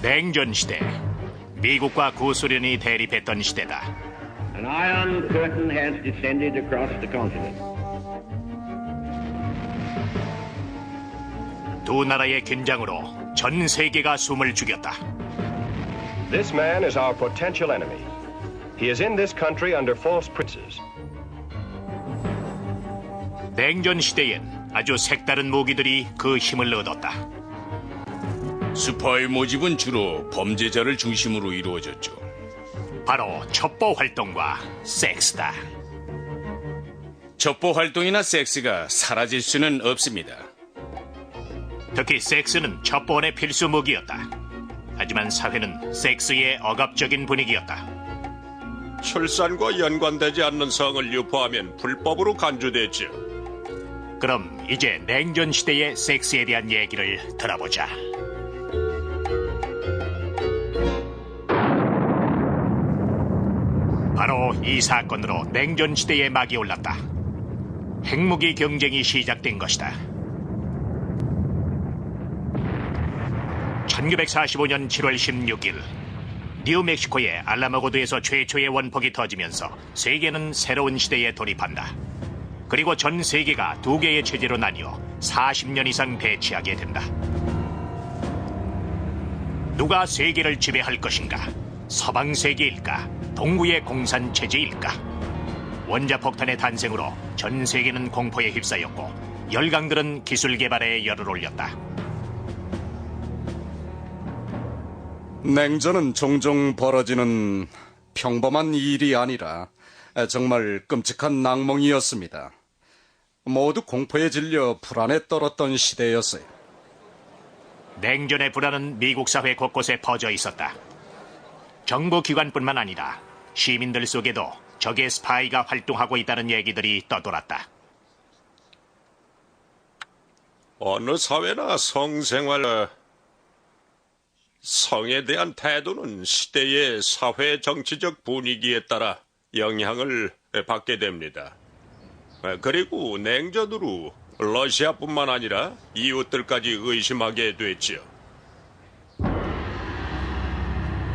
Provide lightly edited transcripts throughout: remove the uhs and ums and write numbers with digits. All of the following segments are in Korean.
냉전 시대, 미국과 구소련이 대립했던 시대다. An iron curtain has descended across the continent. 두 나라의 긴장으로 전 세계가 숨을 죽였다. This man is our potential enemy. He is in this country under false princes. 냉전 시대엔 아주 색다른 무기들이 그 힘을 얻었다. 스파이 모집은 주로 범죄자를 중심으로 이루어졌죠. 바로 첩보 활동과 섹스다. 첩보 활동이나 섹스가 사라질 수는 없습니다. 특히 섹스는 첩보원의 필수 무기였다. 하지만 사회는 섹스의 억압적인 분위기였다. 출산과 연관되지 않는 성을 유포하면 불법으로 간주됐죠. 그럼 이제 냉전 시대의 섹스에 대한 얘기를 들어보자. 바로 이 사건으로 냉전 시대의 막이 올랐다. 핵무기 경쟁이 시작된 것이다. 1945년 7월 16일 뉴멕시코의 알라모고도에서 최초의 원폭이 터지면서 세계는 새로운 시대에 돌입한다. 그리고 전 세계가 두 개의 체제로 나뉘어 40년 이상 대치하게 된다. 누가 세계를 지배할 것인가? 서방 세계일까? 동구의 공산 체제일까? 원자폭탄의 탄생으로 전 세계는 공포에 휩싸였고 열강들은 기술 개발에 열을 올렸다. 냉전은 종종 벌어지는 평범한 일이 아니라 정말 끔찍한 악몽이었습니다. 모두 공포에 질려 불안에 떨었던 시대였어요. 냉전의 불안은 미국 사회 곳곳에 퍼져 있었다. 정보기관뿐만 아니라 시민들 속에도 적의 스파이가 활동하고 있다는 얘기들이 떠돌았다. 어느 사회나 성생활, 성에 대한 태도는 시대의 사회 정치적 분위기에 따라 영향을 받게 됩니다. 그리고 냉전으로 러시아뿐만 아니라 이웃들까지 의심하게 됐죠.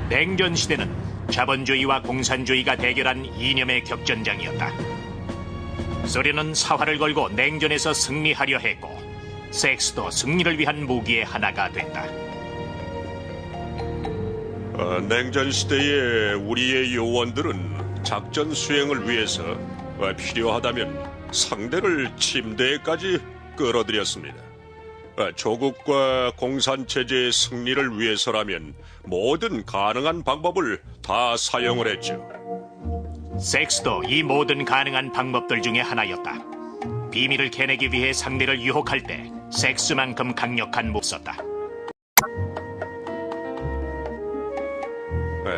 냉전 시대는 자본주의와 공산주의가 대결한 이념의 격전장이었다. 소련은 사활을 걸고 냉전에서 승리하려 했고 섹스도 승리를 위한 무기의 하나가 됐다. 냉전 시대의 우리의 요원들은 작전 수행을 위해서 필요하다면 상대를 침대까지 끌어들였습니다. 조국과 공산체제의 승리를 위해서라면 모든 가능한 방법을 다 사용을 했죠. 섹스도 이 모든 가능한 방법들 중에 하나였다. 비밀을 캐내기 위해 상대를 유혹할 때 섹스만큼 강력한 무기가 없었다.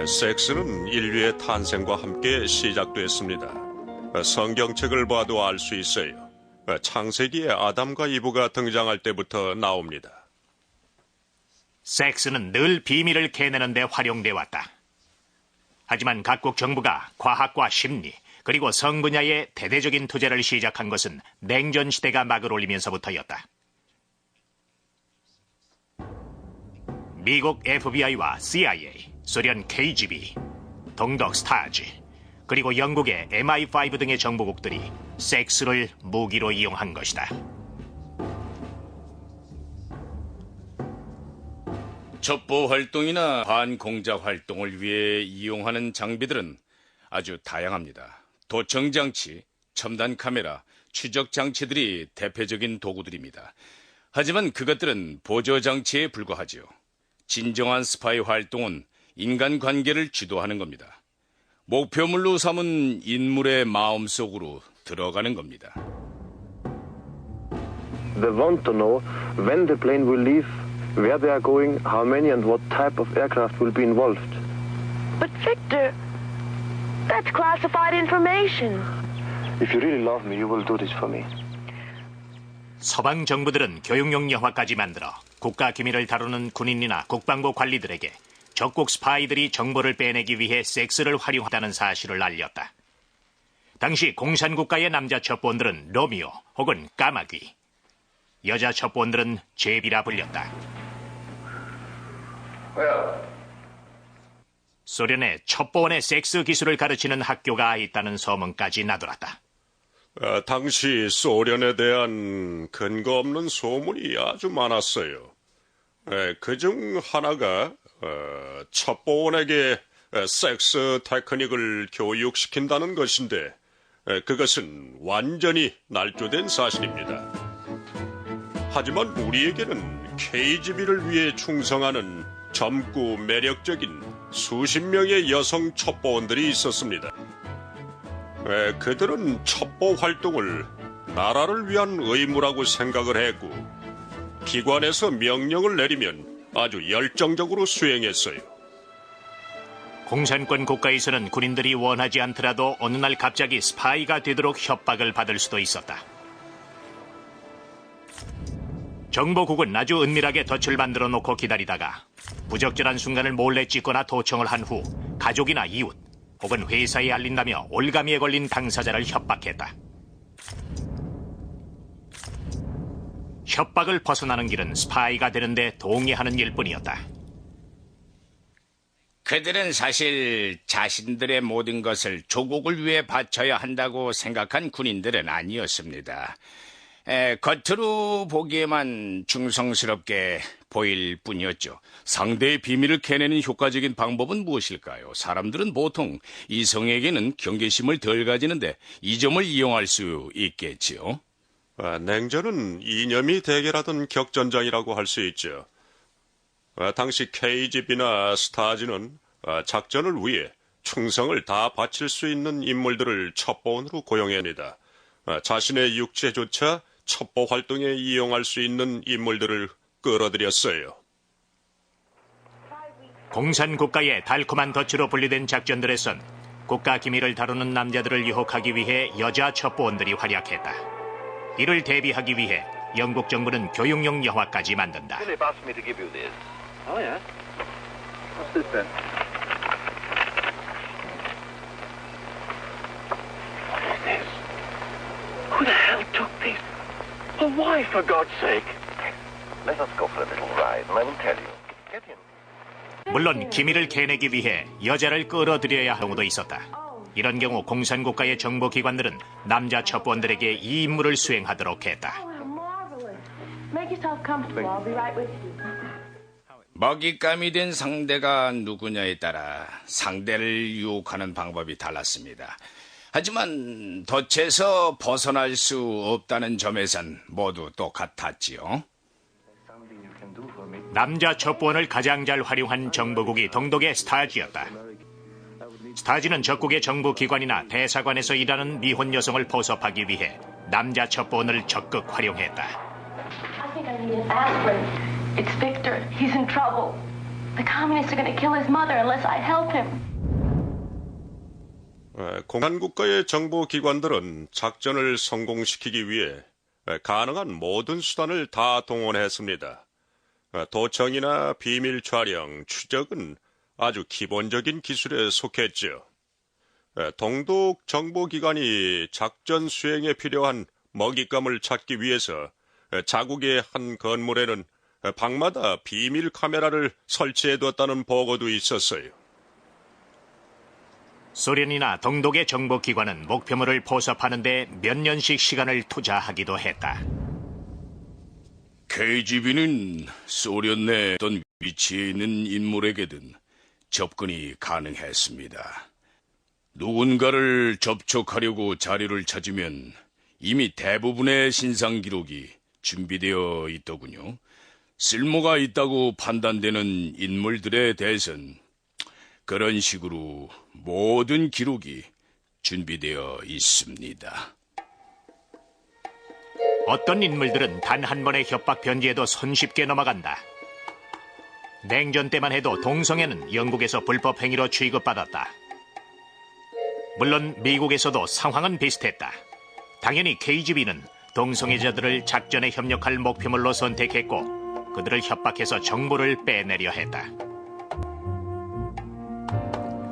섹스는 인류의 탄생과 함께 시작됐습니다. 성경책을 봐도 알 수 있어요. 창세기에 아담과 이브가 등장할 때부터 나옵니다. 섹스는 늘 비밀을 캐내는 데 활용돼 왔다. 하지만 각국 정부가 과학과 심리 그리고 성 분야에 대대적인 투자를 시작한 것은 냉전 시대가 막을 올리면서부터였다. 미국 FBI와 CIA, 소련 KGB, 동독 스타지, 그리고 영국의 MI5 등의 정보국들이 섹스를 무기로 이용한 것이다. 첩보 활동이나 반공작 활동을 위해 이용하는 장비들은 아주 다양합니다. 도청 장치, 첨단 카메라, 추적 장치들이 대표적인 도구들입니다. 하지만 그것들은 보조 장치에 불과하지요. 진정한 스파이 활동은 인간관계를 주도하는 겁니다. 목표물로 삼은 인물의 마음속으로 들어가는 겁니다. They want to know when the plane will leave, where they are going, how many and what type of aircraft will be involved. But Victor, that's classified information. If you really love me, you will do this for me. 서방 정부들은 교육용 영화까지 만들어 국가 기밀을 다루는 군인이나 국방부 관리들에게 적국 스파이들이 정보를 빼내기 위해 섹스를 활용하다는 사실을 알렸다. 당시 공산국가의 남자 첩보원들은 로미오 혹은 까마귀, 여자 첩보원들은 제비라 불렸다. 소련에 첩보원의 섹스 기술을 가르치는 학교가 있다는 소문까지 나돌았다. 당시 소련에 대한 근거 없는 소문이 아주 많았어요. 그중 하나가 첩보원에게 섹스 테크닉을 교육시킨다는 것인데 그것은 완전히 날조된 사실입니다. 하지만 우리에게는 KGB를 위해 충성하는 젊고 매력적인 수십 명의 여성 첩보원들이 있었습니다. 그들은 첩보 활동을 나라를 위한 의무라고 생각을 했고 기관에서 명령을 내리면 아주 열정적으로 수행했어요. 공산권 국가에서는 군인들이 원하지 않더라도 어느 날 갑자기 스파이가 되도록 협박을 받을 수도 있었다. 정보국은 아주 은밀하게 덫을 만들어 놓고 기다리다가 부적절한 순간을 몰래 찍거나 도청을 한 후 가족이나 이웃 혹은 회사에 알린다며 올가미에 걸린 당사자를 협박했다. 협박을 벗어나는 길은 스파이가 되는데 동의하는 일뿐이었다. 그들은 사실 자신들의 모든 것을 조국을 위해 바쳐야 한다고 생각한 군인들은 아니었습니다. 겉으로 보기에만 충성스럽게 보일 뿐이었죠. 상대의 비밀을 캐내는 효과적인 방법은 무엇일까요? 사람들은 보통 이성에게는 경계심을 덜 가지는데 이 점을 이용할 수 있겠지요. 냉전은 이념이 대결하던 격전장이라고 할 수 있죠. 당시 KGB나 스타지는 작전을 위해 충성을 다 바칠 수 있는 인물들을 첩보원으로 고용합니다. 자신의 육체조차 첩보 활동에 이용할 수 있는 인물들을 끌어들였어요. 공산국가의 달콤한 덫으로 분리된 작전들에선 국가 기밀을 다루는 남자들을 유혹하기 위해 여자 첩보원들이 활약했다. 이를 대비하기 위해 영국 정부는 교육용 영화까지 만든다. Oh, yeah? What's this then? What is this? Who the hell took this? Oh, why, for God's sake? Let us go for a little ride, and I will tell you. Get in. 물론 기밀을 캐내기 위해 여자를 끌어들여야 할 경우도 있었다. 이런 경우 공산국가의 정보기관들은 남자 첩보원들에게 이 임무를 수행하도록 했다. Make yourself comfortable. I'll be right with you. 먹잇감이 된 상대가 누구냐에 따라 상대를 유혹하는 방법이 달랐습니다. 하지만 덫에서 벗어날 수 없다는 점에선 모두 똑같았지요. 남자 첩보원을 가장 잘 활용한 정보국이 동독의 스타지였다. 스타지는 적국의 정부기관이나 대사관에서 일하는 미혼 여성을 포섭하기 위해 남자 첩보원을 적극 활용했다. I think I need an aspirin. It's Victor. He's in trouble. The communists are going to kill his mother unless I help him. 공산국가의 정보기관들은 작전을 성공시키기 위해 가능한 모든 수단을 다 동원했습니다. 도청이나 비밀 촬영, 추적은 아주 기본적인 기술에 속했죠. 동독 정보기관이 작전 수행에 필요한 먹잇감을 찾기 위해서 자국의 한 건물에는 방마다 비밀 카메라를 설치해뒀다는 보고도 있었어요. 소련이나 동독의 정보기관은 목표물을 포섭하는 데 몇 년씩 시간을 투자하기도 했다. KGB는 소련 내 어떤 위치에 있는 인물에게든 접근이 가능했습니다. 누군가를 접촉하려고 자료를 찾으면 이미 대부분의 신상 기록이 준비되어 있더군요. 쓸모가 있다고 판단되는 인물들에 대해선 그런 식으로 모든 기록이 준비되어 있습니다. 어떤 인물들은 단 한 번의 협박 편지에도 손쉽게 넘어간다. 냉전 때만 해도 동성애는 영국에서 불법 행위로 취급받았다. 물론 미국에서도 상황은 비슷했다. 당연히 KGB는 동성애자들을 작전에 협력할 목표물로 선택했고 그들을 협박해서 정보를 빼내려 했다.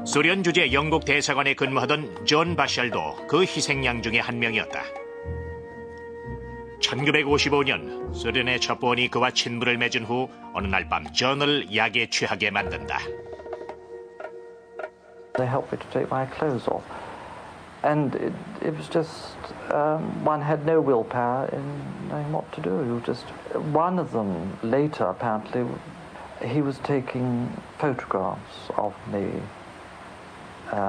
소련 주재 영국 대사관에 근무하던 존 바셜도 그 희생양 중에 한 명이었다. 1955년 소련의 첩보원이 그와 친분을 맺은 후 어느 날 밤 존을 약에 취하게 만든다. They helped me to take my clothes off. And it was just, one had no willpower in knowing what to do. You just, one of them later, apparently, he was taking photographs of me.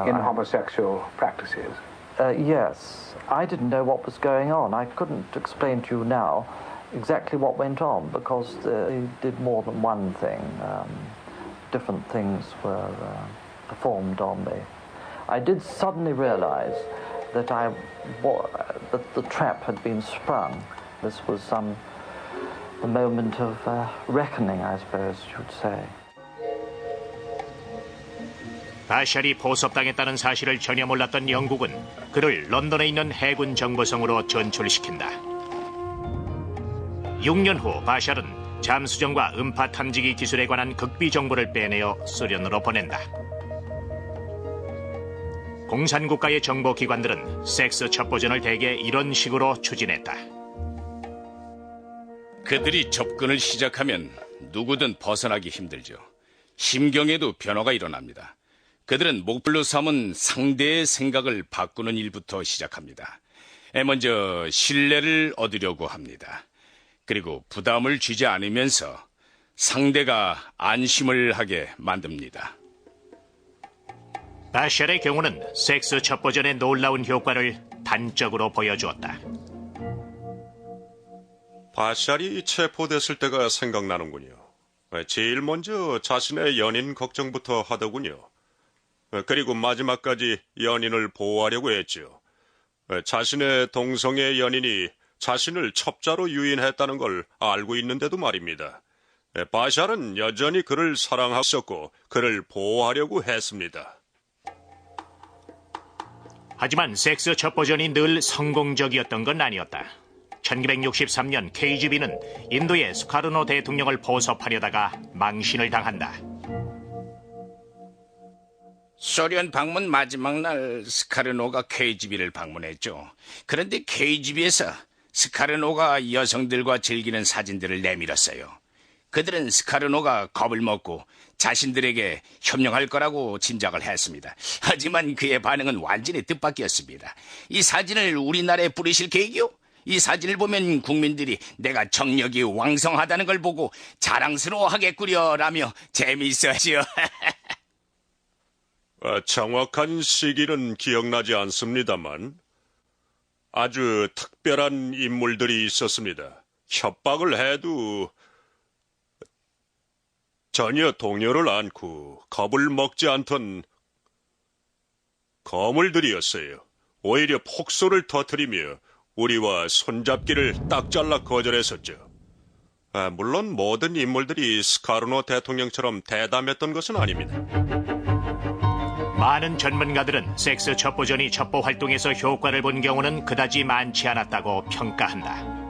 In homosexual practices? Yes. I didn't know what was going on. I couldn't explain to you now exactly what went on because he did more than one thing. Different things were performed on me. I did suddenly realize that that the trap had been sprung. This was the moment of reckoning, I suppose you would say. 바샬이 포섭당했다는 사실을 전혀 몰랐던 영국은 그를 런던에 있는 해군 정보성으로 전출시킨다. 6년 후 바샬은 잠수정과 음파 탐지기 기술에 관한 극비 정보를 빼내어 소련으로 보낸다. 공산국가의 정보기관들은 섹스 첩보전을 대개 이런 식으로 추진했다. 그들이 접근을 시작하면 누구든 벗어나기 힘들죠. 심경에도 변화가 일어납니다. 그들은 목표로 삼은 상대의 생각을 바꾸는 일부터 시작합니다. 먼저 신뢰를 얻으려고 합니다. 그리고 부담을 주지 않으면서 상대가 안심을 하게 만듭니다. 바샬의 경우는 섹스 첩보전의 놀라운 효과를 단적으로 보여주었다. 바샬이 체포됐을 때가 생각나는군요. 제일 먼저 자신의 연인 걱정부터 하더군요. 그리고 마지막까지 연인을 보호하려고 했죠. 자신의 동성애 연인이 자신을 첩자로 유인했다는 걸 알고 있는데도 말입니다. 바샬은 여전히 그를 사랑했었고 그를 보호하려고 했습니다. 하지만 섹스 첩보전이 늘 성공적이었던 건 아니었다. 1963년 KGB는 인도의 스카르노 대통령을 포섭하려다가 망신을 당한다. 소련 방문 마지막 날 스카르노가 KGB를 방문했죠. 그런데 KGB에서 스카르노가 여성들과 즐기는 사진들을 내밀었어요. 그들은 스카르노가 겁을 먹고 자신들에게 협력할 거라고 짐작을 했습니다. 하지만 그의 반응은 완전히 뜻밖이었습니다. 이 사진을 우리나라에 뿌리실 계획이요? 이 사진을 보면 국민들이 내가 정력이 왕성하다는 걸 보고 자랑스러워하겠구려 라며 재미있어하지요. 정확한 시기는 기억나지 않습니다만 아주 특별한 인물들이 있었습니다. 협박을 해도 전혀 동요를 않고 겁을 먹지 않던 거물들이었어요. 오히려 폭소를 터뜨리며 우리와 손잡기를 딱 잘라 거절했었죠. 물론 모든 인물들이 스카르노 대통령처럼 대담했던 것은 아닙니다. 많은 전문가들은 섹스 첩보전이 첩보 활동에서 효과를 본 경우는 그다지 많지 않았다고 평가한다.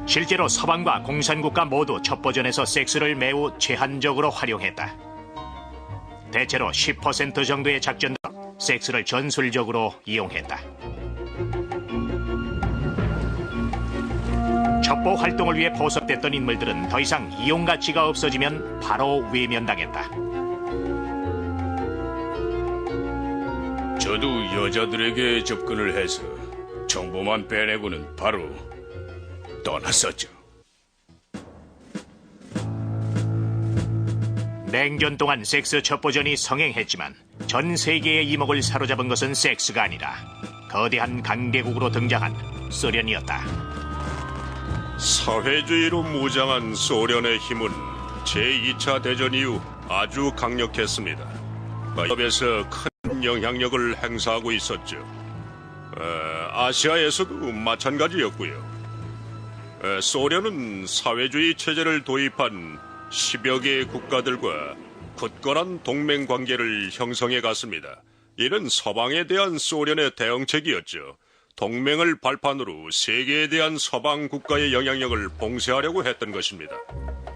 실제로 서방과 공산국가 모두 첩보전에서 섹스를 매우 제한적으로 활용했다. 대체로 10% 정도의 작전으로 섹스를 전술적으로 이용했다. 첩보 활동을 위해 포섭됐던 인물들은 더 이상 이용 가치가 없어지면 바로 외면당했다. 저도 여자들에게 접근을 해서 정보만 빼내고는 바로 떠났었죠. 냉전 동안 섹스 첩보전이 성행했지만 전 세계의 이목을 사로잡은 것은 섹스가 아니라 거대한 강대국으로 등장한 소련이었다. 사회주의로 무장한 소련의 힘은 제2차 대전 이후 아주 강력했습니다. 유럽에서 큰 영향력을 행사하고 있었죠. 아시아에서도 마찬가지였고요. 소련은 사회주의 체제를 도입한 10여 개의 국가들과 굳건한 동맹 관계를 형성해 갔습니다. 이는 서방에 대한 소련의 대응책이었죠. 동맹을 발판으로 세계에 대한 서방 국가의 영향력을 봉쇄하려고 했던 것입니다.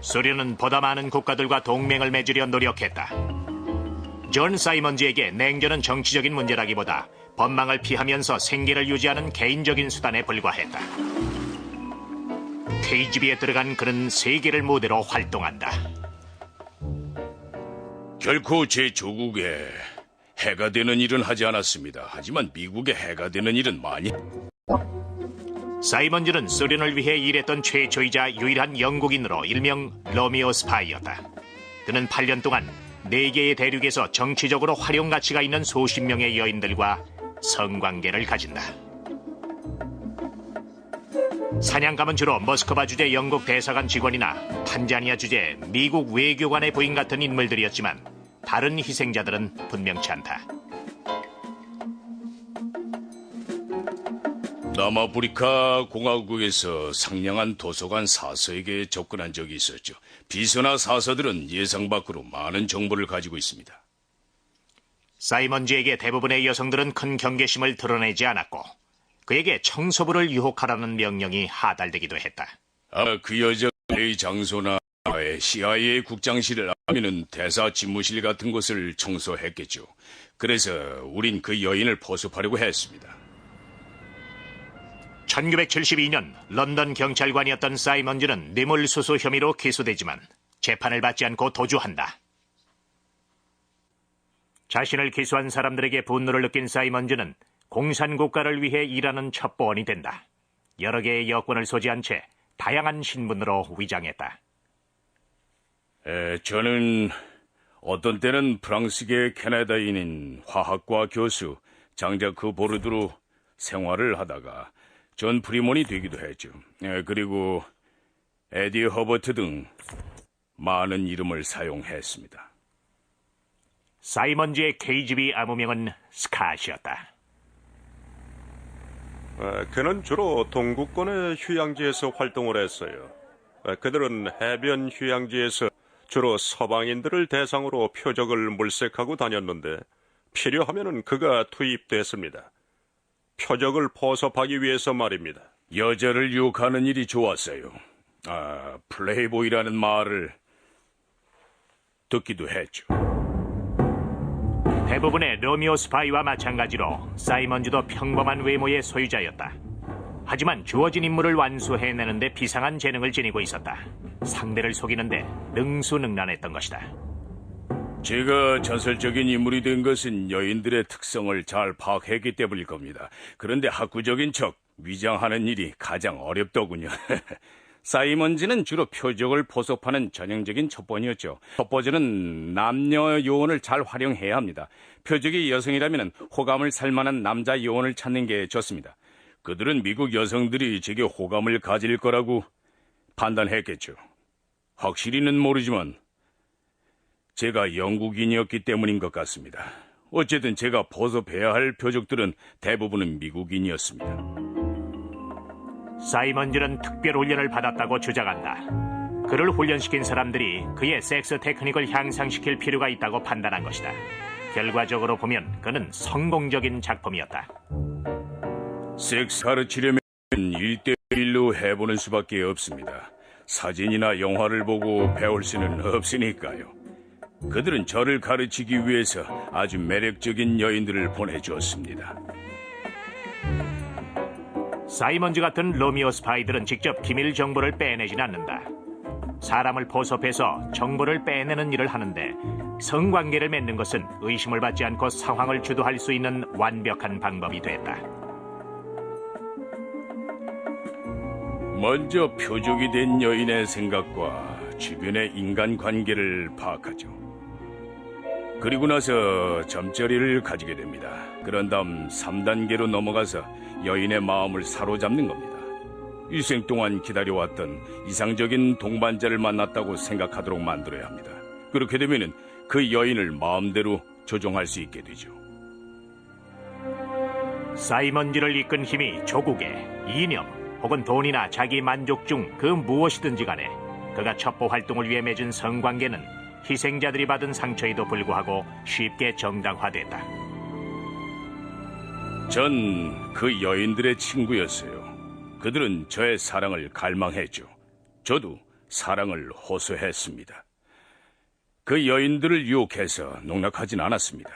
소련은 보다 많은 국가들과 동맹을 맺으려 노력했다. 존 사이먼즈에게 냉전은 정치적인 문제라기보다 법망을 피하면서 생계를 유지하는 개인적인 수단에 불과했다. KGB에 들어간 그는 세계를 무대로 활동한다. 결코 제 조국에 해가 되는 일은 하지 않았습니다. 하지만 미국에 해가 되는 일은 많이... 사이먼즈는 소련을 위해 일했던 최초이자 유일한 영국인으로 일명 로미오 스파이였다. 그는 8년 동안 4개의 대륙에서 정치적으로 활용 가치가 있는 수십 명의 여인들과 성관계를 가진다. 사냥감은 주로 모스크바 주재 영국 대사관 직원이나 탄자니아 주재 미국 외교관의 부인 같은 인물들이었지만 다른 희생자들은 분명치 않다. 남아프리카 공화국에서 상냥한 도서관 사서에게 접근한 적이 있었죠. 비서나 사서들은 예상 밖으로 많은 정보를 가지고 있습니다. 사이먼즈에게 대부분의 여성들은 큰 경계심을 드러내지 않았고 그에게 청소부를 유혹하라는 명령이 하달되기도 했다. 그 여자의 장소나 CIA 국장실을 아니면 대사 집무실 같은 곳을 청소했겠죠. 그래서 우린 그 여인을 포섭하려고 했습니다. 1972년 런던 경찰관이었던 사이먼즈는 뇌물수수 혐의로 기소되지만 재판을 받지 않고 도주한다. 자신을 기소한 사람들에게 분노를 느낀 사이먼즈는 공산국가를 위해 일하는 첩보원이 된다. 여러 개의 여권을 소지한 채 다양한 신분으로 위장했다. 저는 어떤 때는 프랑스계 캐나다인인 화학과 교수 장자크 보르드로 생활을 하다가 존 프리몬이 되기도 했죠. 그리고 에디 허버트 등 많은 이름을 사용했습니다. 사이먼즈의 KGB 암호명은 스캇이었다. 그는 주로 동구권의 휴양지에서 활동을 했어요. 그들은 해변 휴양지에서 주로 서방인들을 대상으로 표적을 물색하고 다녔는데 필요하면 그가 투입됐습니다. 표적을 포섭하기 위해서 말입니다. 여자를 유혹하는 일이 좋았어요. 플레이보이라는 말을 듣기도 했죠. 대부분의 로미오 스파이와 마찬가지로 사이먼즈도 평범한 외모의 소유자였다. 하지만 주어진 임무를 완수해내는데 비상한 재능을 지니고 있었다. 상대를 속이는데 능수능란했던 것이다. 제가 전설적인 인물이 된 것은 여인들의 특성을 잘 파악했기 때문일 겁니다. 그런데 학구적인 척 위장하는 일이 가장 어렵더군요. 사이먼즈는 주로 표적을 포섭하는 전형적인 첩보원이었죠. 첩보자는 남녀 요원을 잘 활용해야 합니다. 표적이 여성이라면 호감을 살 만한 남자 요원을 찾는 게 좋습니다. 그들은 미국 여성들이 제게 호감을 가질 거라고 판단했겠죠. 확실히는 모르지만 제가 영국인이었기 때문인 것 같습니다. 어쨌든 제가 포섭해야 할 표적들은 대부분은 미국인이었습니다. 사이먼즈는 특별 훈련을 받았다고 주장한다. 그를 훈련시킨 사람들이 그의 섹스 테크닉을 향상시킬 필요가 있다고 판단한 것이다. 결과적으로 보면 그는 성공적인 작품이었다. 섹스 가르치려면 1대1로 해보는 수밖에 없습니다. 사진이나 영화를 보고 배울 수는 없으니까요. 그들은 저를 가르치기 위해서 아주 매력적인 여인들을 보내주었습니다. 사이먼즈 같은 로미오 스파이들은 직접 기밀 정보를 빼내진 않는다. 사람을 포섭해서 정보를 빼내는 일을 하는데 성관계를 맺는 것은 의심을 받지 않고 상황을 주도할 수 있는 완벽한 방법이 됐다. 먼저 표적이 된 여인의 생각과 주변의 인간관계를 파악하죠. 그리고 나서 점자리를 가지게 됩니다. 그런 다음 3단계로 넘어가서 여인의 마음을 사로잡는 겁니다. 일생 동안 기다려왔던 이상적인 동반자를 만났다고 생각하도록 만들어야 합니다. 그렇게 되면 그 여인을 마음대로 조종할 수 있게 되죠. 사이먼즈를 이끈 힘이 조국의 이념 혹은 돈이나 자기 만족 중 그 무엇이든지 간에 그가 첩보 활동을 위해 맺은 성관계는 희생자들이 받은 상처에도 불구하고 쉽게 정당화됐다. 전 그 여인들의 친구였어요. 그들은 저의 사랑을 갈망했죠. 저도 사랑을 호소했습니다. 그 여인들을 유혹해서 농락하진 않았습니다.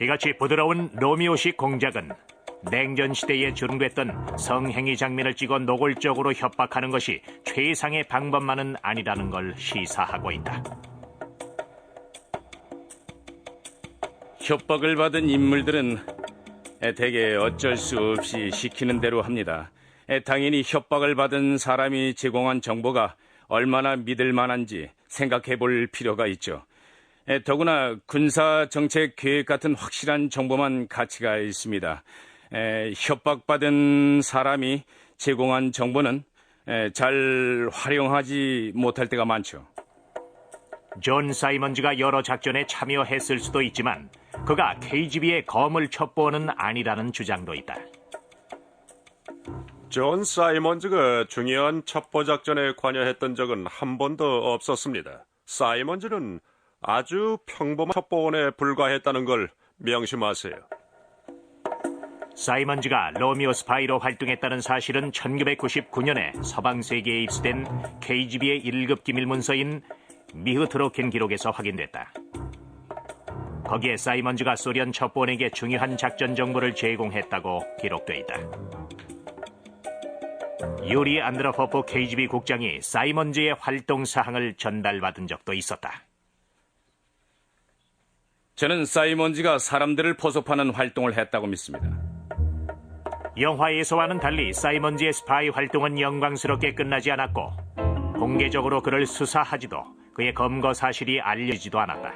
이같이 부드러운 로미오식 공작은 냉전 시대에 준괴했던 성행위 장면을 찍어 노골적으로 협박하는 것이 최상의 방법만은 아니라는 걸 시사하고 있다. 협박을 받은 인물들은 대개 어쩔 수 없이 시키는 대로 합니다. 당연히 협박을 받은 사람이 제공한 정보가 얼마나 믿을 만한지 생각해 볼 필요가 있죠. 더구나 군사정책 계획 같은 확실한 정보만 가치가 있습니다. 협박받은 사람이 제공한 정보는 잘 활용하지 못할 때가 많죠. 존 사이먼즈가 여러 작전에 참여했을 수도 있지만 그가 KGB의 검을 첩보원은 아니라는 주장도 있다. 존 사이먼즈가 중요한 첩보 작전에 관여했던 적은 한 번도 없었습니다. 사이먼즈는 아주 평범한 첩보원에 불과했다는 걸 명심하세요. 사이먼즈가 로미오 스파이로 활동했다는 사실은 1999년에 서방 세계에 입수된 KGB의 1급 기밀 문서인 미흐트로킨 기록에서 확인됐다. 거기에 사이먼즈가 소련 첩보원에게 중요한 작전 정보를 제공했다고 기록돼 있다. 유리 안드로포프 KGB 국장이 사이먼즈의 활동 사항을 전달받은 적도 있었다. 저는 사이먼즈가 사람들을 포섭하는 활동을 했다고 믿습니다. 영화에서와는 달리 사이먼즈의 스파이 활동은 영광스럽게 끝나지 않았고 공개적으로 그를 수사하지도 그의 검거 사실이 알려지지도 않았다.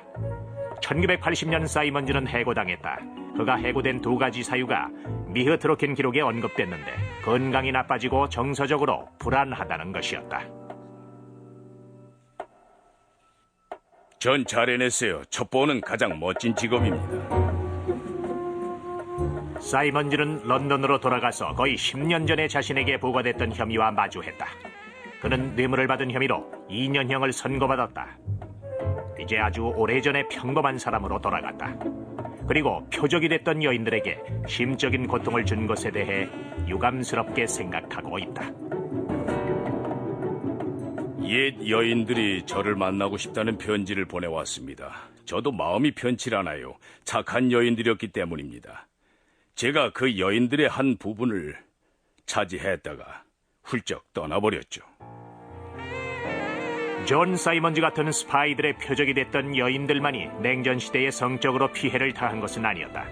1980년 사이먼즈는 해고당했다. 그가 해고된 두 가지 사유가 미흐트로킨 기록에 언급됐는데 건강이 나빠지고 정서적으로 불안하다는 것이었다. 전 잘 해냈어요. 첩보는 가장 멋진 직업입니다. 사이먼즈는 런던으로 돌아가서 거의 10년 전에 자신에게 부과됐던 혐의와 마주했다. 그는 뇌물을 받은 혐의로 2년형을 선고받았다. 이제 아주 오래전에 평범한 사람으로 돌아갔다. 그리고 표적이 됐던 여인들에게 심적인 고통을 준 것에 대해 유감스럽게 생각하고 있다. 옛 여인들이 저를 만나고 싶다는 편지를 보내왔습니다. 저도 마음이 편치 않아요. 착한 여인들이었기 때문입니다. 제가 그 여인들의 한 부분을 차지했다가 훌쩍 떠나버렸죠. 존 사이먼즈 같은 스파이들의 표적이 됐던 여인들만이 냉전 시대에 성적으로 피해를 당한 것은 아니었다.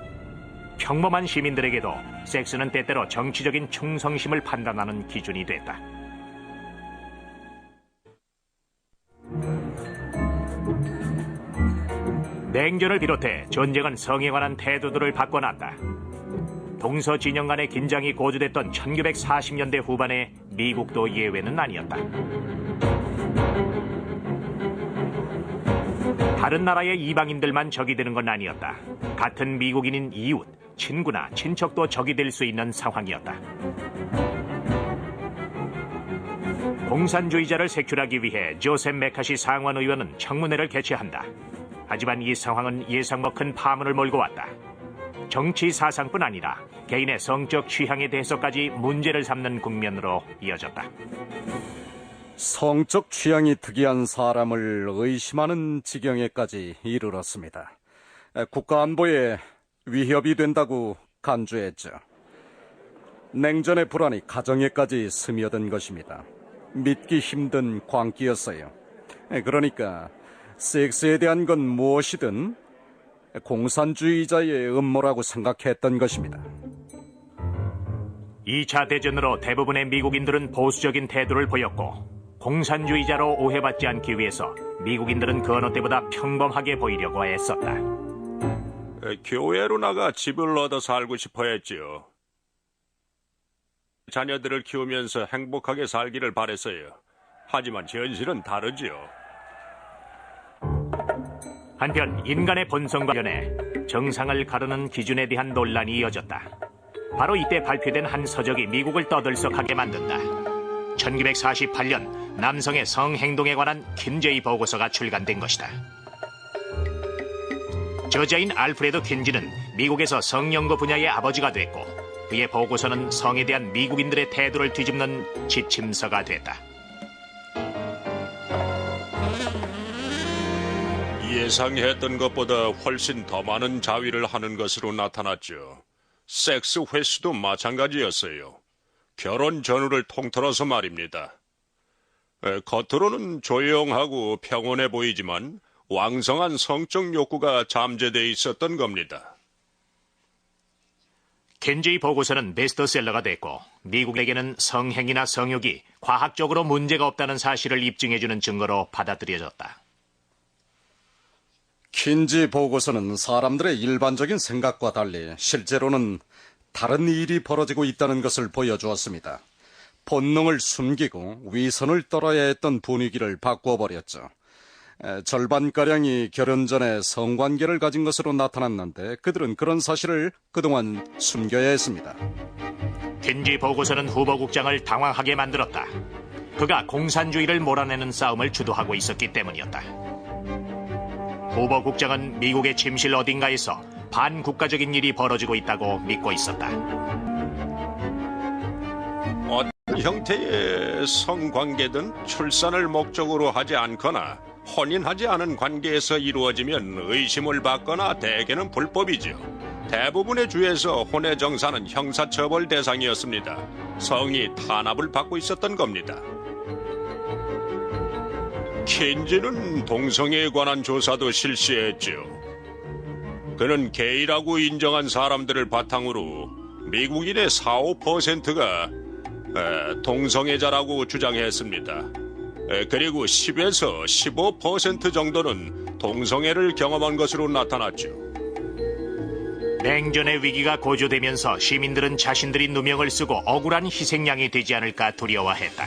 평범한 시민들에게도 섹스는 때때로 정치적인 충성심을 판단하는 기준이 됐다. 냉전을 비롯해 전쟁은 성에 관한 태도들을 바꿔놨다. 동서 진영 간의 긴장이 고조됐던 1940년대 후반에 미국도 예외는 아니었다. 다른 나라의 이방인들만 적이 되는 건 아니었다. 같은 미국인인 이웃, 친구나 친척도 적이 될 수 있는 상황이었다. 공산주의자를 색출하기 위해 조셉 메카시 상원의원은 청문회를 개최한다. 하지만 이 상황은 예상 못 큰 파문을 몰고 왔다. 정치 사상뿐 아니라 개인의 성적 취향에 대해서까지 문제를 삼는 국면으로 이어졌다. 성적 취향이 특이한 사람을 의심하는 지경에까지 이르렀습니다. 국가 안보에 위협이 된다고 간주했죠. 냉전의 불안이 가정에까지 스며든 것입니다. 믿기 힘든 광기였어요. 그러니까 섹스에 대한 건 무엇이든 공산주의자의 음모라고 생각했던 것입니다. 2차 대전으로 대부분의 미국인들은 보수적인 태도를 보였고 공산주의자로 오해받지 않기 위해서 미국인들은 그 어느 때보다 평범하게 보이려고 애썼다. 교회로 나가 집을 얻어 살고 싶어 했지요. 자녀들을 키우면서 행복하게 살기를 바랬어요. 하지만 현실은 다르지요. 한편 인간의 본성 관련해 정상을 가르는 기준에 대한 논란이 이어졌다. 바로 이때 발표된 한 서적이 미국을 떠들썩하게 만든다. 1948년 남성의 성행동에 관한 킨제이 보고서가 출간된 것이다. 저자인 알프레드 킨지는 미국에서 성연구 분야의 아버지가 됐고 그의 보고서는 성에 대한 미국인들의 태도를 뒤집는 지침서가 됐다. 예상했던 것보다 훨씬 더 많은 자위를 하는 것으로 나타났죠. 섹스 횟수도 마찬가지였어요. 결혼 전후를 통틀어서 말입니다. 겉으로는 조용하고 평온해 보이지만 왕성한 성적 욕구가 잠재되어 있었던 겁니다. 켄지의 보고서는 베스트셀러가 됐고 미국에게는 성행위나 성욕이 과학적으로 문제가 없다는 사실을 입증해주는 증거로 받아들여졌다. 킨지 보고서는 사람들의 일반적인 생각과 달리 실제로는 다른 일이 벌어지고 있다는 것을 보여주었습니다. 본능을 숨기고 위선을 떨어야 했던 분위기를 바꿔버렸죠. 절반가량이 결혼 전에 성관계를 가진 것으로 나타났는데 그들은 그런 사실을 그동안 숨겨야 했습니다. 켄지 보고서는 후보 국장을 당황하게 만들었다. 그가 공산주의를 몰아내는 싸움을 주도하고 있었기 때문이었다. 후보 국장은 미국의 침실 어딘가에서 반국가적인 일이 벌어지고 있다고 믿고 있었다. 어떤 형태의 성관계든 출산을 목적으로 하지 않거나 혼인하지 않은 관계에서 이루어지면 의심을 받거나 대개는 불법이죠. 대부분의 주에서 혼외 정사는 형사처벌 대상이었습니다. 성이 탄압을 받고 있었던 겁니다. 킨지는 동성애에 관한 조사도 실시했죠. 그는 게이라고 인정한 사람들을 바탕으로 미국인의 4~5%가 동성애자라고 주장했습니다. 그리고 10에서 15% 정도는 동성애를 경험한 것으로 나타났죠. 냉전의 위기가 고조되면서 시민들은 자신들이 누명을 쓰고 억울한 희생양이 되지 않을까 두려워했다.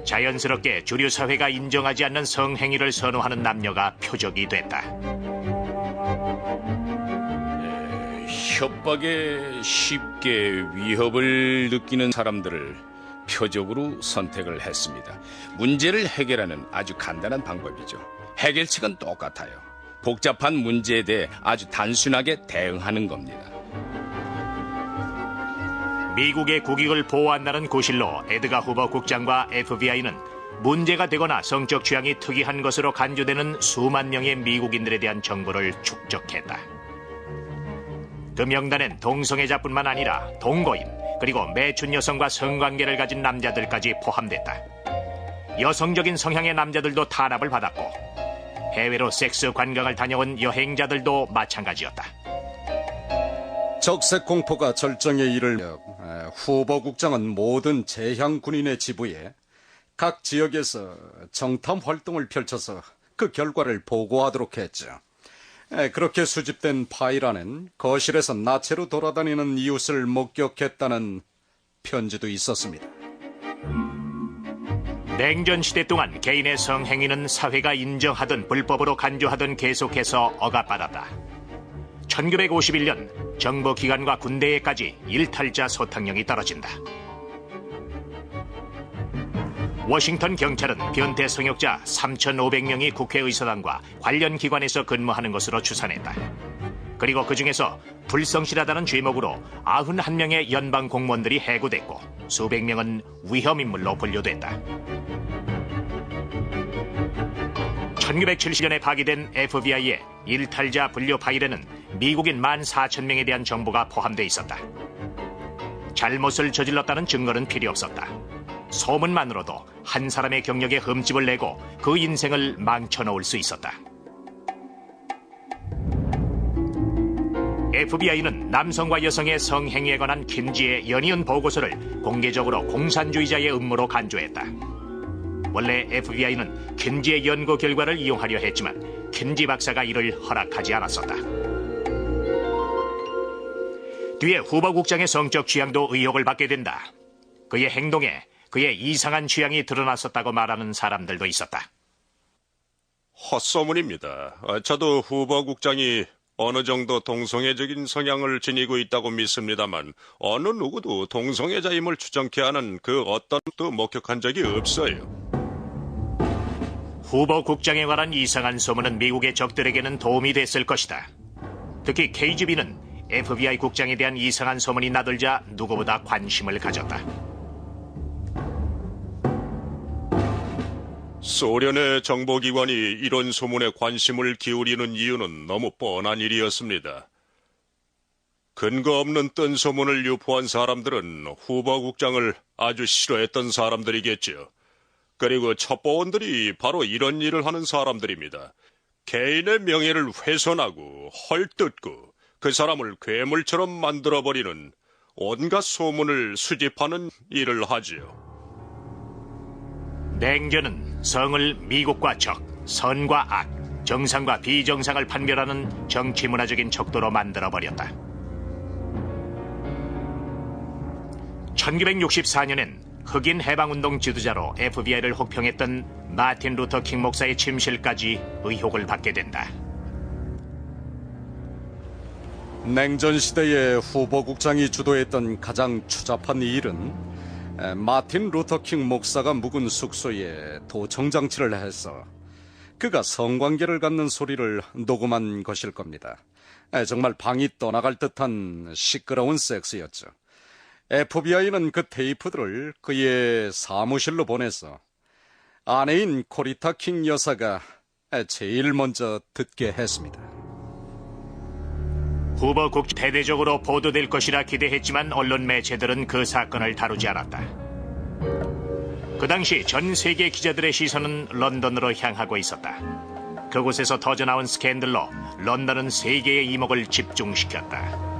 자연스럽게 주류 사회가 인정하지 않는 성행위를 선호하는 남녀가 표적이 됐다. 협박에 쉽게 위협을 느끼는 사람들을 표적으로 선택을 했습니다. 문제를 해결하는 아주 간단한 방법이죠. 해결책은 똑같아요. 복잡한 문제에 대해 아주 단순하게 대응하는 겁니다. 미국의 국익을 보호한다는 고실로 에드가 후보 국장과 FBI는 문제가 되거나 성적 취향이 특이한 것으로 간주되는 수만 명의 미국인들에 대한 정보를 축적했다. 그 명단엔 동성애자뿐만 아니라 동거인, 그리고 매춘 여성과 성관계를 가진 남자들까지 포함됐다. 여성적인 성향의 남자들도 탄압을 받았고 해외로 섹스 관광을 다녀온 여행자들도 마찬가지였다. 적색 공포가 절정에 이르며 후보 국장은 모든 재향 군인의 지부에 각 지역에서 정탐 활동을 펼쳐서 그 결과를 보고하도록 했죠. 그렇게 수집된 파일 안엔 거실에서 나체로 돌아다니는 이웃을 목격했다는 편지도 있었습니다. 냉전 시대 동안 개인의 성행위는 사회가 인정하든 불법으로 간주하든 계속해서 억압받았다. 1951년 정보기관과 군대에까지 일탈자 소탕령이 떨어진다. 워싱턴 경찰은 변태 성역자 3,500명이 국회의사당과 관련 기관에서 근무하는 것으로 추산했다. 그리고 그 중에서 불성실하다는 죄목으로 91명의 연방 공무원들이 해고됐고 수백 명은 위험인물로 분류됐다. 1970년에 파기된 FBI의 일탈자 분류 파일에는 미국인 14,000명에 대한 정보가 포함되어 있었다. 잘못을 저질렀다는 증거는 필요 없었다. 소문만으로도 한 사람의 경력에 흠집을 내고 그 인생을 망쳐놓을 수 있었다. FBI는 남성과 여성의 성행위에 관한 킨지의 연이은 보고서를 공개적으로 공산주의자의 음모로 간주했다. 원래 FBI는 킨지의 연구 결과를 이용하려 했지만 킨지 박사가 이를 허락하지 않았었다. 뒤에 후보 국장의 성적 취향도 의혹을 받게 된다. 그의 행동에 그의 이상한 취향이 드러났었다고 말하는 사람들도 있었다. 헛소문입니다. 저도 후보 국장이 어느 정도 동성애적인 성향을 지니고 있다고 믿습니다만 어느 누구도 동성애자임을 추정케 하는 그 어떤 것도 목격한 적이 없어요. 후보 국장에 관한 이상한 소문은 미국의 적들에게는 도움이 됐을 것이다. 특히 KGB는 FBI 국장에 대한 이상한 소문이 나돌자 누구보다 관심을 가졌다. 소련의 정보기관이 이런 소문에 관심을 기울이는 이유는 너무 뻔한 일이었습니다. 근거 없는 뜬 소문을 유포한 사람들은 후보 국장을 아주 싫어했던 사람들이겠죠. 그리고 첩보원들이 바로 이런 일을 하는 사람들입니다. 개인의 명예를 훼손하고 헐뜯고 그 사람을 괴물처럼 만들어버리는 온갖 소문을 수집하는 일을 하지요. 냉전은 성을 미국과 적, 선과 악, 정상과 비정상을 판별하는 정치문화적인 척도로 만들어버렸다. 1964년엔 흑인 해방운동 지도자로 FBI를 혹평했던 마틴 루터 킹 목사의 침실까지 의혹을 받게 된다. 냉전 시대의 후보국장이 주도했던 가장 추잡한 일은 마틴 루터 킹 목사가 묵은 숙소에 도청장치를 해서 그가 성관계를 갖는 소리를 녹음한 것일 겁니다. 정말 방이 떠나갈 듯한 시끄러운 섹스였죠. FBI는 그 테이프들을 그의 사무실로 보내서 아내인 코리타 킹 여사가 제일 먼저 듣게 했습니다. 후보국 대대적으로 보도될 것이라 기대했지만 언론 매체들은 그 사건을 다루지 않았다. 그 당시 전 세계 기자들의 시선은 런던으로 향하고 있었다. 그곳에서 터져나온 스캔들로 런던은 세계의 이목을 집중시켰다.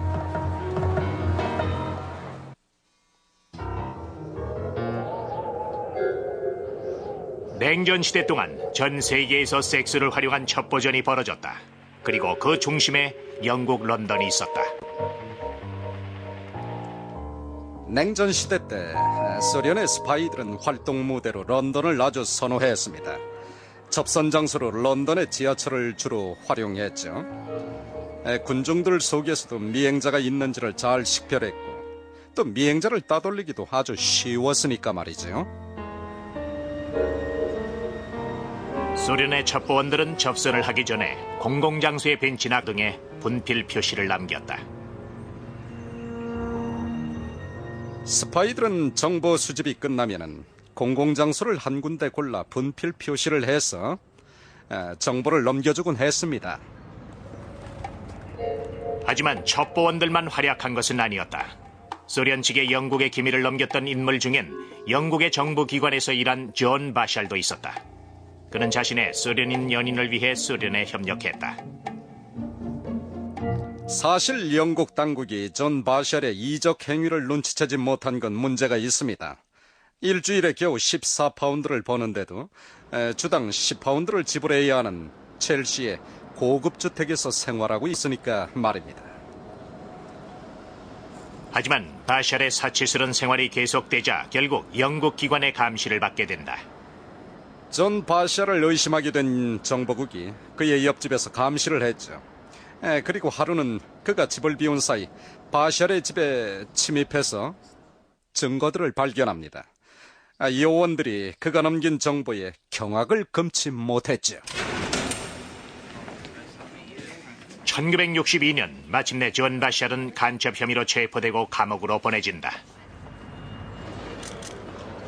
냉전 시대 동안 전 세계에서 섹스를 활용한 첩보전이 벌어졌다. 그리고 그 중심에 영국 런던이 있었다. 냉전 시대 때 소련의 스파이들은 활동 무대로 런던을 아주 선호했습니다. 접선 장소로 런던의 지하철을 주로 활용했죠. 군중들 속에서도 미행자가 있는지를 잘 식별했고 또 미행자를 따돌리기도 아주 쉬웠으니까 말이죠. 소련의 첩보원들은 접선을 하기 전에 공공장소의 벤치나 등에 분필 표시를 남겼다. 스파이들은 정보 수집이 끝나면은 공공장소를 한 군데 골라 분필 표시를 해서 정보를 넘겨주곤 했습니다. 하지만 첩보원들만 활약한 것은 아니었다. 소련 측에 영국의 기밀을 넘겼던 인물 중엔 영국의 정부기관에서 일한 존 바샬도 있었다. 그는 자신의 소련인 연인을 위해 소련에 협력했다. 사실 영국 당국이 존 바샬의 이적 행위를 눈치채지 못한 건 문제가 있습니다. 일주일에 겨우 14파운드를 버는데도 주당 10파운드를 지불해야 하는 첼시의 고급 주택에서 생활하고 있으니까 말입니다. 하지만 바샬의 사치스러운 생활이 계속되자 결국 영국 기관의 감시를 받게 된다. 존 바샬을 의심하게 된 정보국이 그의 옆집에서 감시를 했죠. 그리고 하루는 그가 집을 비운 사이 바샬의 집에 침입해서 증거들을 발견합니다. 요원들이 그가 넘긴 정보에 경악을 금치 못했죠. 1962년 마침내 존 바샬은 간첩 혐의로 체포되고 감옥으로 보내진다.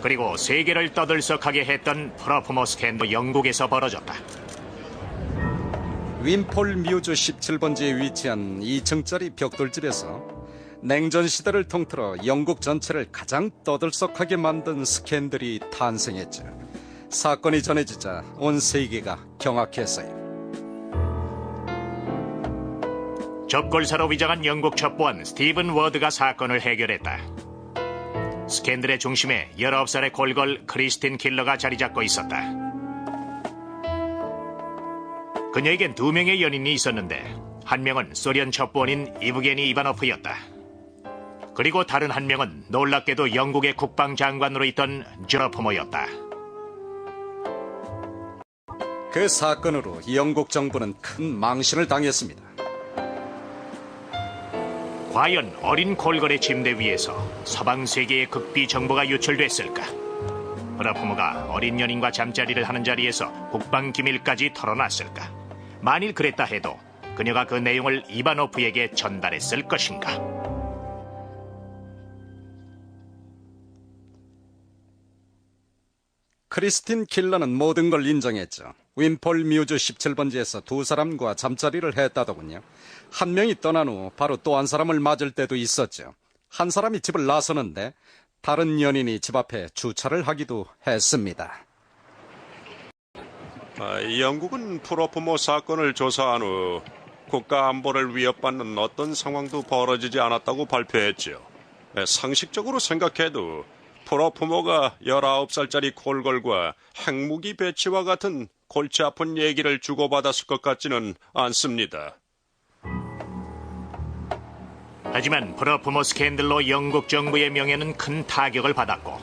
그리고 세계를 떠들썩하게 했던 프로포머 스캔도 영국에서 벌어졌다. 윈폴 뮤즈 17번지에 위치한 2층짜리 벽돌집에서 냉전 시대를 통틀어 영국 전체를 가장 떠들썩하게 만든 스캔들이 탄생했죠. 사건이 전해지자 온 세계가 경악했어요. 접골사로 위장한 영국 첩보원 스티븐 워드가 사건을 해결했다. 스캔들의 중심에 19살의 골걸 크리스틴 킬러가 자리 잡고 있었다. 그녀에겐 2명의 연인이 있었는데 한 명은 소련 첩보원인 이브게니 이바노프였다. 그리고 다른 한 명은 놀랍게도 영국의 국방장관으로 있던 저포모였다. 그 사건으로 영국 정부는 큰 망신을 당했습니다. 과연 어린 골걸의 침대 위에서 서방 세계의 극비 정보가 유출됐을까? 브라포모가 어린 연인과 잠자리를 하는 자리에서 국방 기밀까지 털어놨을까? 만일 그랬다 해도 그녀가 그 내용을 이바노프에게 전달했을 것인가? 크리스틴 킬러는 모든 걸 인정했죠. 윈폴 뮤즈 17번지에서 두 사람과 잠자리를 했다더군요. 한 명이 떠난 후 바로 또 한 사람을 맞을 때도 있었죠. 한 사람이 집을 나서는데 다른 연인이 집 앞에 주차를 하기도 했습니다. 영국은 프로포모 사건을 조사한 후 국가 안보를 위협받는 어떤 상황도 벌어지지 않았다고 발표했죠. 상식적으로 생각해도 프로포모가 19살짜리 콜걸과 핵무기 배치와 같은 골치 아픈 얘기를 주고받았을 것 같지는 않습니다. 하지만 프로포모 스캔들로 영국 정부의 명예는 큰 타격을 받았고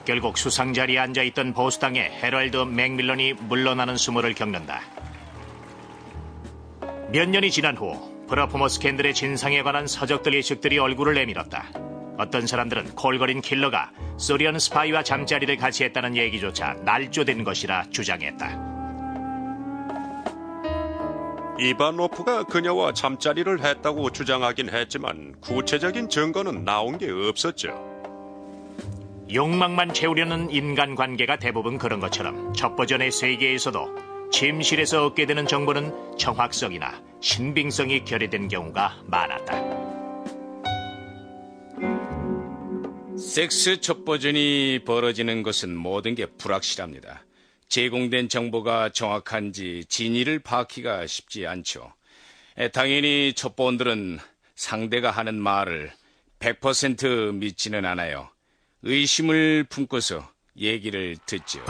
결국 수상 자리에 앉아있던 보수당의 해럴드 맥밀런이 물러나는 수모를 겪는다. 몇 년이 지난 후 프로포모 스캔들의 진상에 관한 서적들 예식들이 얼굴을 내밀었다. 어떤 사람들은 콜걸인 킬러가 소련 스파이와 잠자리를 같이 했다는 얘기조차 날조된 것이라 주장했다. 이바노프가 그녀와 잠자리를 했다고 주장하긴 했지만 구체적인 증거는 나온 게 없었죠. 욕망만 채우려는 인간관계가 대부분 그런 것처럼 첩보전의 세계에서도 침실에서 얻게 되는 정보는 정확성이나 신빙성이 결여된 경우가 많았다. 섹스 첩보전이 벌어지는 것은 모든 게 불확실합니다. 제공된 정보가 정확한지 진위를 파악하기가 쉽지 않죠. 당연히 첩보원들은 상대가 하는 말을 100% 믿지는 않아요. 의심을 품고서 얘기를 듣죠.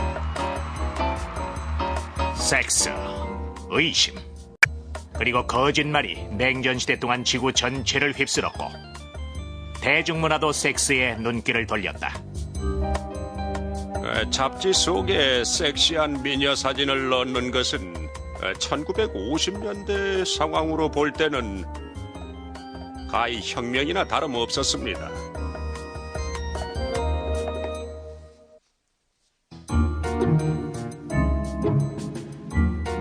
섹스, 의심, 그리고 거짓말이 냉전시대 동안 지구 전체를 휩쓸었고 대중문화도 섹스에 눈길을 돌렸다. 잡지 속에 섹시한 미녀 사진을 넣는 것은 1950년대 상황으로 볼 때는 가히 혁명이나 다름없었습니다.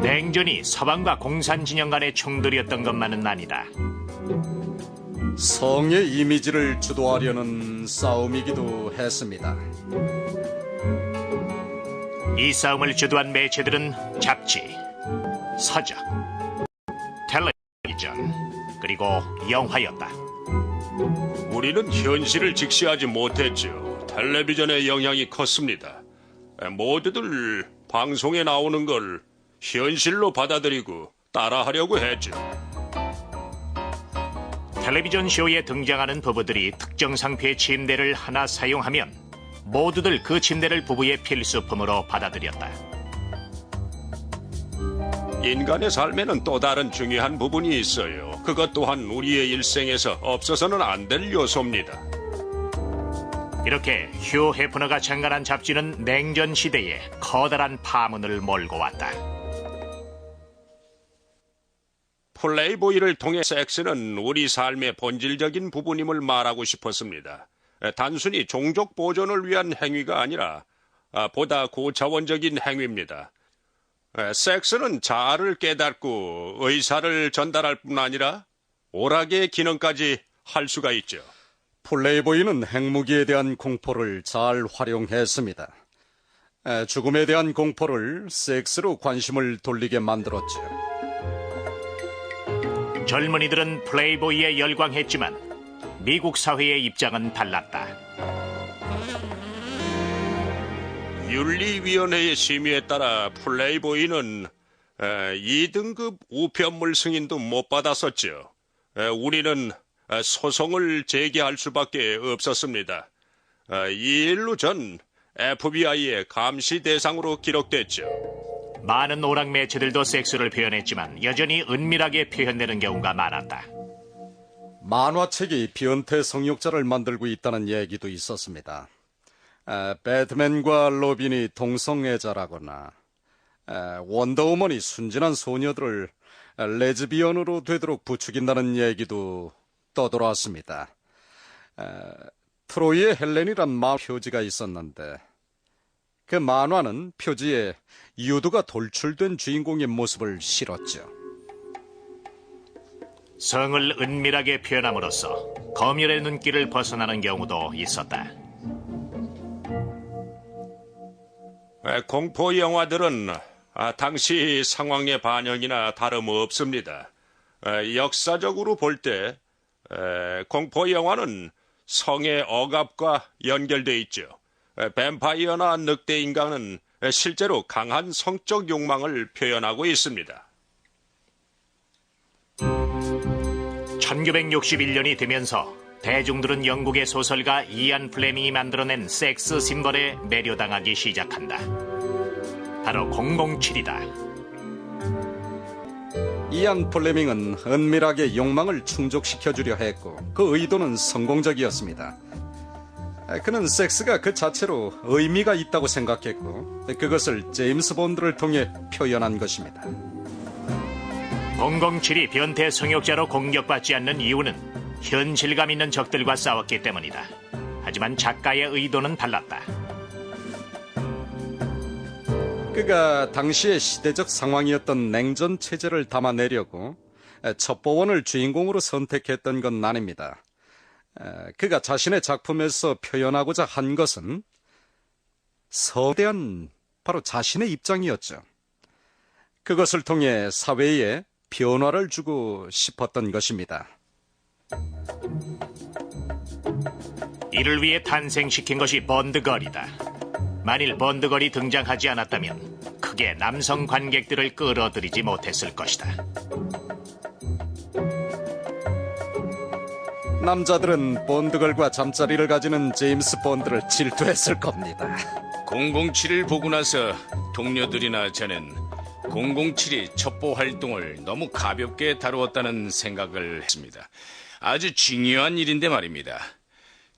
냉전이 서방과 공산 진영 간의 충돌이었던 것만은 아니다. 성의 이미지를 주도하려는 싸움이기도 했습니다. 이 싸움을 주도한 매체들은 잡지, 서적, 텔레비전, 그리고 영화였다. 우리는 현실을 직시하지 못했죠. 텔레비전의 영향이 컸습니다. 모두들 방송에 나오는 걸 현실로 받아들이고 따라하려고 했죠. 텔레비전 쇼에 등장하는 부부들이 특정 상표의 침대를 하나 사용하면 모두들 그 침대를 부부의 필수품으로 받아들였다. 인간의 삶에는 또 다른 중요한 부분이 있어요. 그것 또한 우리의 일생에서 없어서는 안 될 요소입니다. 이렇게 휴 해프너가 창간한 잡지는 냉전 시대에 커다란 파문을 몰고 왔다. 플레이보이를 통해 섹스는 우리 삶의 본질적인 부분임을 말하고 싶었습니다. 단순히 종족 보존을 위한 행위가 아니라 보다 고차원적인 행위입니다. 섹스는 자아를 깨닫고 의사를 전달할 뿐 아니라 오락의 기능까지 할 수가 있죠. 플레이보이는 핵무기에 대한 공포를 잘 활용했습니다. 죽음에 대한 공포를 섹스로 관심을 돌리게 만들었죠. 젊은이들은 플레이보이에 열광했지만 미국 사회의 입장은 달랐다. 윤리위원회의 심의에 따라 플레이보이는 2등급 우편물 승인도 못 받았었죠. 우리는 소송을 제기할 수밖에 없었습니다. 이 일로 전 FBI의 감시 대상으로 기록됐죠. 많은 오락 매체들도 섹스를 표현했지만 여전히 은밀하게 표현되는 경우가 많았다. 만화책이 변태 성욕자를 만들고 있다는 얘기도 있었습니다. 배트맨과 로빈이 동성애자라거나 원더우먼이 순진한 소녀들을 레즈비언으로 되도록 부추긴다는 얘기도 떠돌았습니다. 트로이의 헬렌이란 만화 표지가 있었는데 그 만화는 표지에 유두가 돌출된 주인공의 모습을 실었죠. 성을 은밀하게 표현함으로써 검열의 눈길을 벗어나는 경우도 있었다. 공포 영화들은 당시 상황의 반영이나 다름없습니다. 역사적으로 볼 때 공포 영화는 성의 억압과 연결돼 있죠. 뱀파이어나 늑대 인간은 실제로 강한 성적 욕망을 표현하고 있습니다. 1961년이 되면서 대중들은 영국의 소설가 이안 플레밍이 만들어낸 섹스 심벌에 매료당하기 시작한다. 바로 007이다. 이안 플레밍은 은밀하게 욕망을 충족시켜주려 했고 그 의도는 성공적이었습니다. 그는 섹스가 그 자체로 의미가 있다고 생각했고 그것을 제임스 본드를 통해 표현한 것입니다. 007이 변태 성욕자로 공격받지 않는 이유는 현실감 있는 적들과 싸웠기 때문이다. 하지만 작가의 의도는 달랐다. 그가 당시의 시대적 상황이었던 냉전 체제를 담아내려고 첩보원을 주인공으로 선택했던 건 아닙니다. 그가 자신의 작품에서 표현하고자 한 것은 서대한 바로 자신의 입장이었죠. 그것을 통해 사회에 변화를 주고 싶었던 것입니다. 이를 위해 탄생시킨 것이 번드걸이다. 만일 번드걸이 등장하지 않았다면 크게 남성 관객들을 끌어들이지 못했을 것이다. 남자들은 본드걸과 잠자리를 가지는 제임스 본드를 질투했을 겁니다. 007을 보고 나서 동료들이나 저는 007이 첩보 활동을 너무 가볍게 다루었다는 생각을 했습니다. 아주 중요한 일인데 말입니다.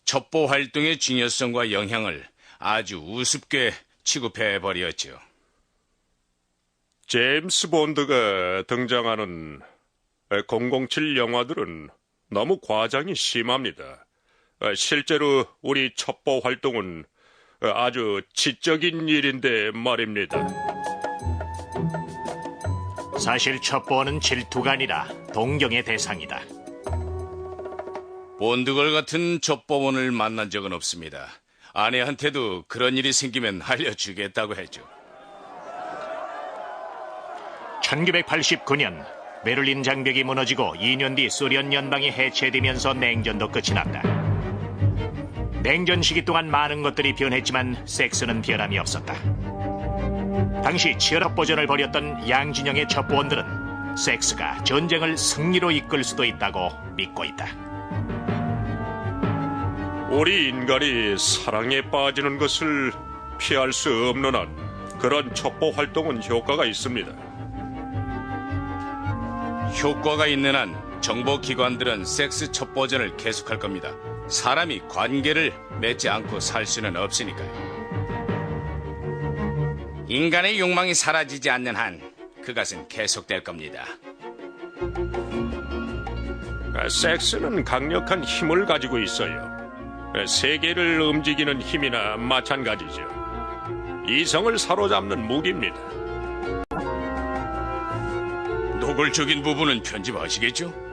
첩보 활동의 중요성과 영향을 아주 우습게 취급해버렸죠. 제임스 본드가 등장하는 007 영화들은 너무 과장이 심합니다. 실제로 우리 첩보 활동은 아주 지적인 일인데 말입니다. 사실 첩보원은 질투가 아니라 동경의 대상이다. 본드걸 같은 첩보원을 만난 적은 없습니다. 아내한테도 그런 일이 생기면 알려주겠다고 했죠. 1989년 베를린 장벽이 무너지고 2년 뒤 소련 연방이 해체되면서 냉전도 끝이 났다. 냉전 시기 동안 많은 것들이 변했지만 섹스는 변함이 없었다. 당시 치열한 보전을 벌였던 양진영의 첩보원들은 섹스가 전쟁을 승리로 이끌 수도 있다고 믿고 있다. 우리 인간이 사랑에 빠지는 것을 피할 수 없는 한 그런 첩보 활동은 효과가 있습니다. 효과가 있는 한 정보기관들은 섹스 첩보전을 계속할 겁니다. 사람이 관계를 맺지 않고 살 수는 없으니까요. 인간의 욕망이 사라지지 않는 한 그것은 계속될 겁니다. 섹스는 강력한 힘을 가지고 있어요. 세계를 움직이는 힘이나 마찬가지죠. 이성을 사로잡는 무기입니다. 노골적인 부분은 편집하시겠죠?